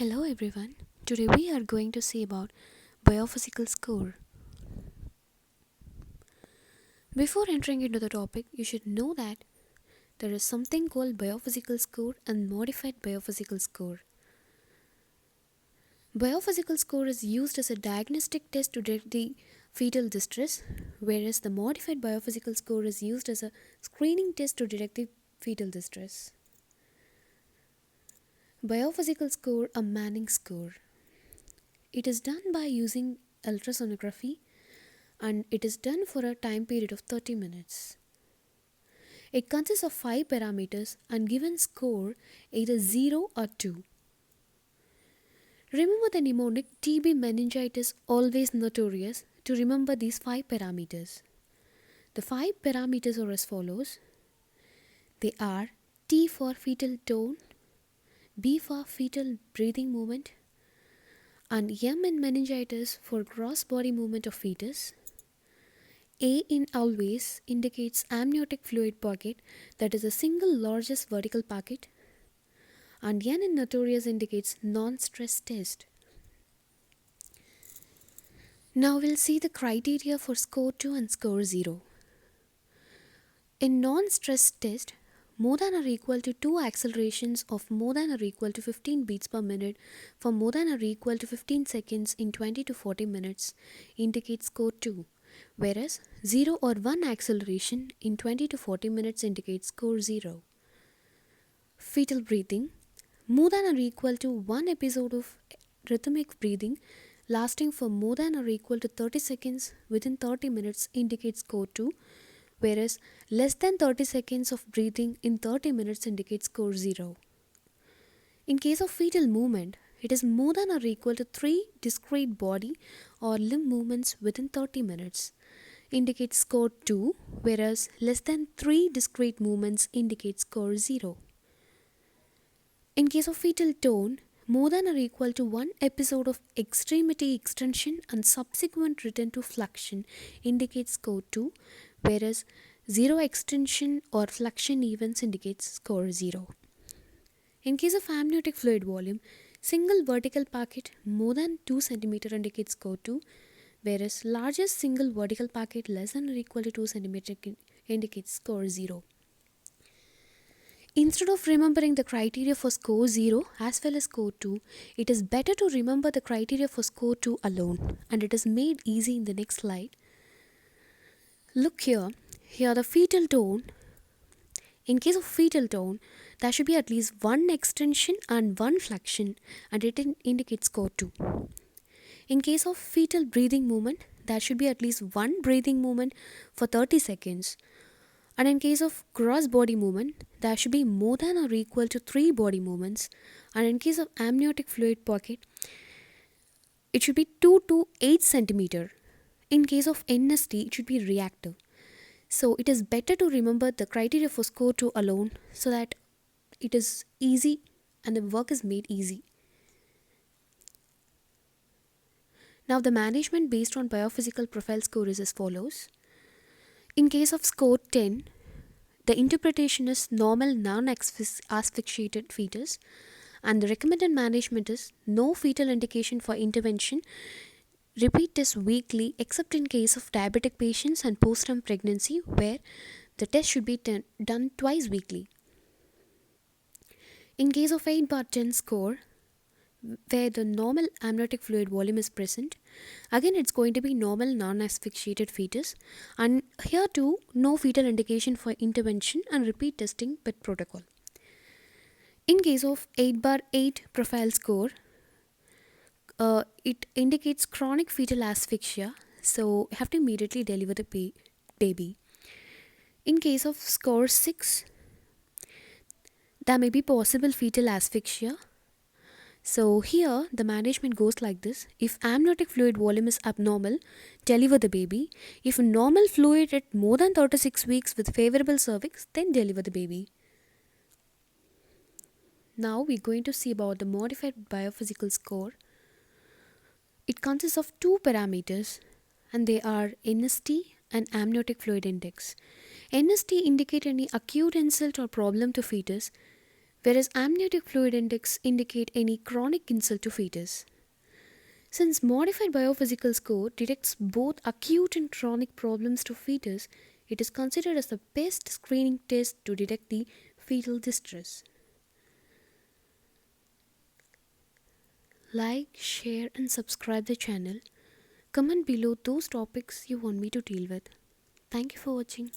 Hello everyone. Today we are going to see about biophysical score. Before entering into the topic, you should know that there is something called biophysical score and modified biophysical score. Biophysical score is used as a diagnostic test to detect the fetal distress, whereas the modified biophysical score is used as a screening test to detect the fetal distress. Biophysical score, a Manning score. It is done by using ultrasonography and it is done for a time period of 30 minutes. It consists of 5 parameters and given score either 0 or 2. Remember the mnemonic TB meningitis always notorious to remember these 5 parameters. The 5 parameters are as follows. They are T for fetal tone, B for fetal breathing movement, and M in meningitis for gross body movement of fetus. A in always indicates amniotic fluid pocket, that is the single largest vertical pocket, and N in notorious indicates non-stress test. Now we'll see the criteria for score 2 and score 0. In non-stress test, more than or equal to 2 accelerations of more than or equal to 15 beats per minute for more than or equal to 15 seconds in 20 to 40 minutes indicates score 2. Whereas 0 or 1 acceleration in 20 to 40 minutes indicates score 0. Fetal breathing, more than or equal to 1 episode of rhythmic breathing lasting for more than or equal to 30 seconds within 30 minutes indicates score 2, whereas less than 30 seconds of breathing in 30 minutes indicates score 0. In case of fetal movement, it is more than or equal to 3 discrete body or limb movements within 30 minutes indicates score 2, whereas less than 3 discrete movements indicates score 0. In case of fetal tone, more than or equal to 1 episode of extremity extension and subsequent return to flexion indicates score 2, whereas 0 extension or flexion events indicates score 0. In case of amniotic fluid volume, single vertical pocket more than 2 cm indicates score 2, whereas largest single vertical pocket less than or equal to 2 cm indicates score 0. Instead of remembering the criteria for score 0 as well as score 2, it is better to remember the criteria for score 2 alone, and it is made easy in the next slide. Look here. Here the fetal tone. In case of fetal tone, there should be at least 1 extension and 1 flexion, and it indicates score 2. In case of fetal breathing movement, there should be at least 1 breathing movement for 30 seconds. And in case of gross body movement, there should be more than or equal to 3 body movements. And in case of amniotic fluid pocket, it should be 2 to 8 cm. In case of NST, it should be reactive. So it is better to remember the criteria for score 2 alone so that it is easy and the work is made easy. Now the management based on biophysical profile score is as follows. In case of score 10, the interpretation is normal non-asphyxiated fetus, and the recommended management is no fetal indication for intervention. Repeat test weekly except in case of diabetic patients and postpartum pregnancy where the test should be done twice weekly. In case of 8/10 score, where the normal amniotic fluid volume is present, again it's going to be normal non-asphyxiated fetus, and here too no fetal indication for intervention and repeat testing with protocol. In case of 8/8 profile score, it indicates chronic fetal asphyxia, so you have to immediately deliver the baby. In case of score 6, there may be possible fetal asphyxia. So here the management goes like this. If amniotic fluid volume is abnormal, deliver the baby. If normal fluid at more than 36 weeks with favorable cervix, then deliver the baby. Now we're going to see about the modified biophysical score. It consists of 2 parameters and they are NST and amniotic fluid index. NST indicate any acute insult or problem to fetus, whereas amniotic fluid index indicate any chronic insult to fetus. Since modified biophysical score detects both acute and chronic problems to fetus, it is considered as the best screening test to detect the fetal distress. Like, share and subscribe the channel. Comment below those topics you want me to deal with. Thank you for watching.